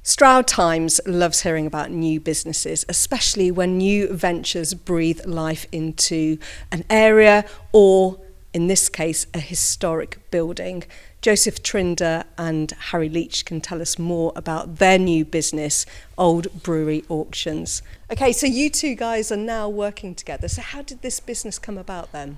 Stroud Times loves hearing about new businesses, especially when new ventures breathe life into an area or, in this case, a historic building. Joseph Trinder and Harry Leach can tell us more about their new business, Old Brewery Auctions. Okay, so you two guys are now working together. So how did this business come about then?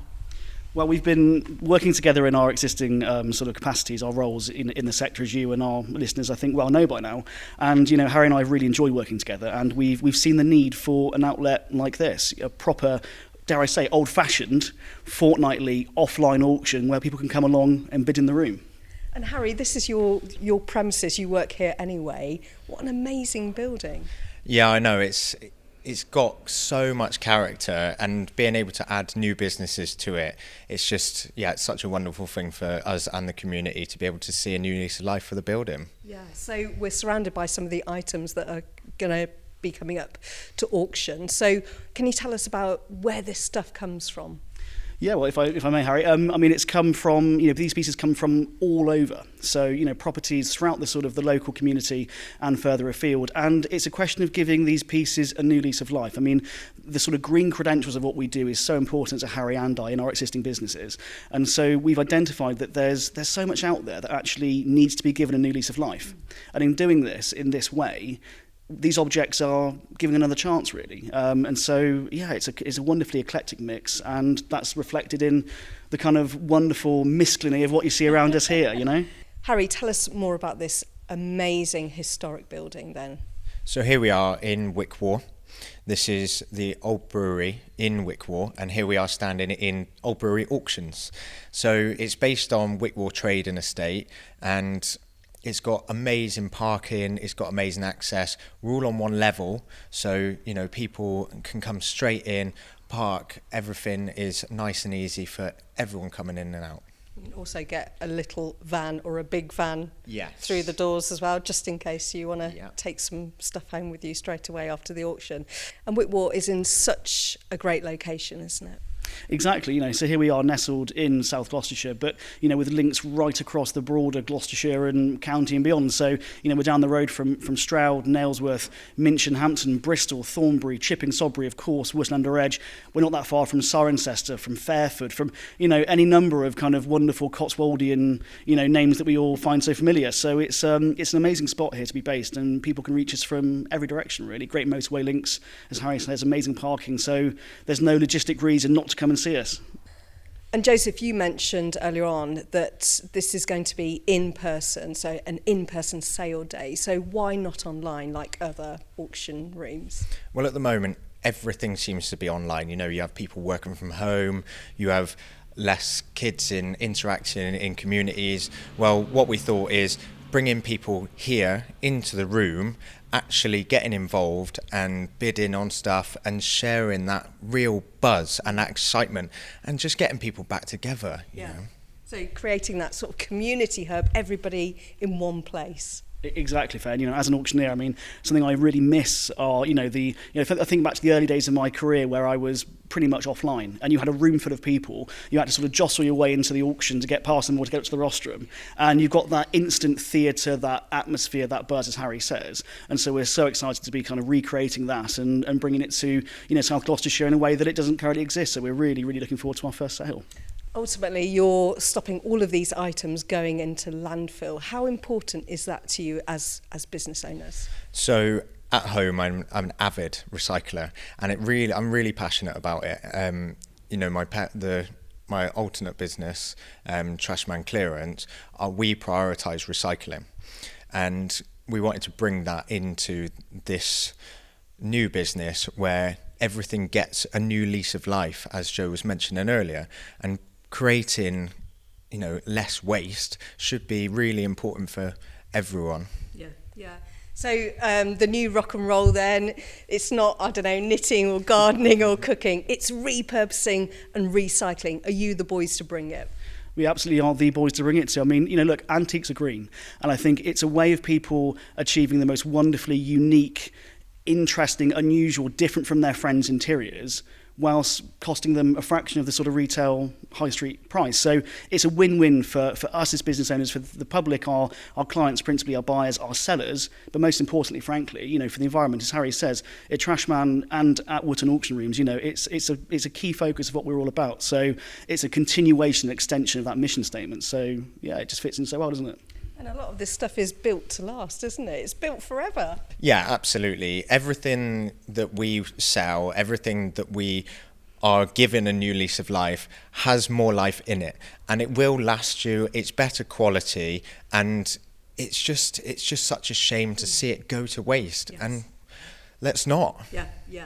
Well, we've been working together in our existing sort of capacities, our roles in the sector, as you and our listeners, I think, well know by now. And, you know, Harry and I really enjoy working together, and we've seen the need for an outlet like this, a proper, dare I say, old-fashioned, fortnightly offline auction where people can come along and bid in the room. And Harry, this is your premises. You work here anyway. What an amazing building. Yeah, I know. It's got so much character, and being able to add new businesses to it, it's just, it's such a wonderful thing for us and the community to be able to see a new lease of life for the building. Yeah, so we're surrounded by some of the items that are going to be coming up to auction. So can you tell us about where this stuff comes from? Yeah, well, if I may, Harry, I mean, it's come from, these pieces come from all over. So, properties throughout the sort of the local community and further afield. And it's a question of giving these pieces a new lease of life. I mean, the sort of green credentials of what we do is so important to Harry and I in our existing businesses. And so we've identified that there's so much out there that actually needs to be given a new lease of life. And in doing this in this way, these objects are giving another chance, really. And so, it's a wonderfully eclectic mix, and that's reflected in the kind of wonderful miscellany of what you see around us here, Harry, tell us more about this amazing historic building then. So here we are in Wickwar. This is the Old Brewery in Wickwar, and here we are standing in Old Brewery Auctions. So it's based on Wickwar Trade and Estate, and it's got amazing parking, it's got amazing access. We're all on one level, so people can come straight in, park. Everything is nice and easy for everyone coming in and out. You can also get a little van or a big van through the doors as well, just in case you want to take some stuff home with you straight away after the auction. And Wickwar is in such a great location, isn't it? Exactly, so here we are nestled in South Gloucestershire, but, with links right across the broader Gloucestershire and county and beyond. So, we're down the road from Stroud, Nailsworth, Minchin, Hampton, Bristol, Thornbury, Chipping, Sodbury, of course, Wotton under Edge. We're not that far from Cirencester, from Fairford, from, any number of kind of wonderful Cotswoldian, names that we all find so familiar. So it's an amazing spot here to be based, and people can reach us from every direction, really. Great motorway links, as Harry says, amazing parking. So there's no logistic reason not to come and see us. And Joseph, you mentioned earlier on that this is going to be in person, so an in-person sale day. So why not online like other auction rooms? Well, at the moment, everything seems to be online. You have people working from home, you have less kids interacting in communities. Well, what we thought is bringing people here into the room, actually getting involved and bidding on stuff and sharing that real buzz and that excitement and just getting people back together. You know? So creating that sort of community hub, everybody in one place. Exactly, fair. As an auctioneer, I mean, something I really miss are, if I think back to the early days of my career where I was pretty much offline, and you had a room full of people, you had to sort of jostle your way into the auction to get past them or to get up to the rostrum, and you've got that instant theatre, that atmosphere, that buzz, as Harry says. And so we're so excited to be kind of recreating that and bringing it to, South Gloucestershire in a way that it doesn't currently exist. So we're really, really looking forward to our first sale. Ultimately, you're stopping all of these items going into landfill. How important is that to you as business owners? So at home, I'm an avid recycler, and I'm really passionate about it. My alternate business, Trashman Clearance, we prioritise recycling, and we wanted to bring that into this new business where everything gets a new lease of life, as Joe was mentioning earlier, and creating, less waste should be really important for everyone. Yeah. So the new rock and roll then, it's not, knitting or gardening or cooking, it's repurposing and recycling. Are you the boys to bring it? We absolutely are the boys to bring it to. I mean, look, antiques are green, and I think it's a way of people achieving the most wonderfully unique, interesting, unusual, different from their friends' interiors whilst costing them a fraction of the sort of retail high street price. So it's a win-win for us as business owners, for the public, our clients, principally our buyers, our sellers, but most importantly, frankly, for the environment, as Harry says, at Trashman and at Wotton auction rooms, it's a key focus of what we're all about. So it's a continuation, extension of that mission statement. So yeah, it just fits in so well, doesn't it? And a lot of this stuff is built to last, isn't it? It's built forever. Yeah, absolutely. Everything that we sell, everything that we are given a new lease of life has more life in it, and it will last you. It's better quality, and it's just such a shame to see it go to waste. Yes. And let's not. Yeah.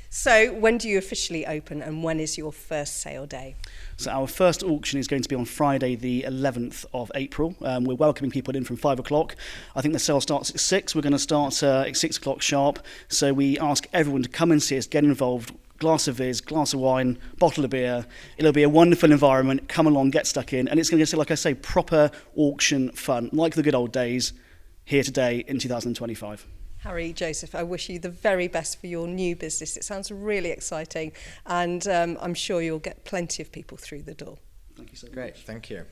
So when do you officially open, and when is your first sale day? So our first auction is going to be on Friday the 11th of April. We're welcoming people in from 5 o'clock. I think the sale starts at 6. We're going to start at 6 o'clock sharp. So we ask everyone to come and see us, get involved. Glass of Viz, glass of wine, bottle of beer. It'll be a wonderful environment. Come along, get stuck in. And it's going to be, like I say, proper auction fun, like the good old days, here today in 2025. Harry, Joseph, I wish you the very best for your new business. It sounds really exciting, and I'm sure you'll get plenty of people through the door. Thank you so much. Great, thank you.